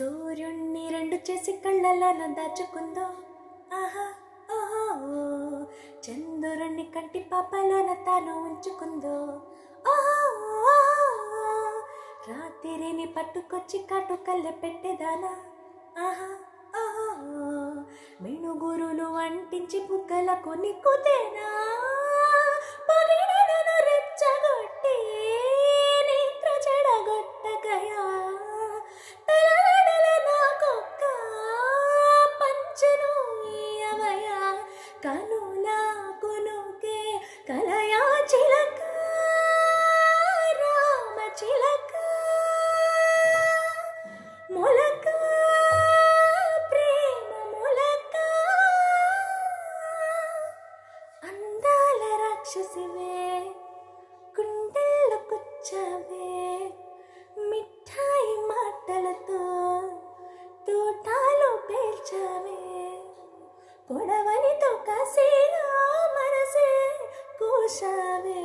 సూర్యుణ్ణి రెండు చేసి కళ్ళలోన దాచుకుందో ఆహా ఓహో, చంద్రుణ్ణి కంటి పాపలోన తాను ఉంచుకుందో ఓహో, రాత్రిని పట్టుకొచ్చి కాటుకల్లె పెట్టేదానా ఆహా ఓహో, మిణుగురులు అంటించి బుగ్గలకు నిక్కుతేనా పొగిడినను రెచ్చగొట్టి నిద్ర చెడగొట్టగయా తలనడల నాకొక్క పంచెను ఇయ్యవయా కనులా కొనుకే కలయా చిలక రామ చిలక మొలక ప్రేమ మొలక అందాల రాక్షసివే గుండెల్లో కూర్చోవే మిఠాయి మాటలతో తోటాలో పేల్చవే పొడవనితో కాసేగా మనసే కూసావే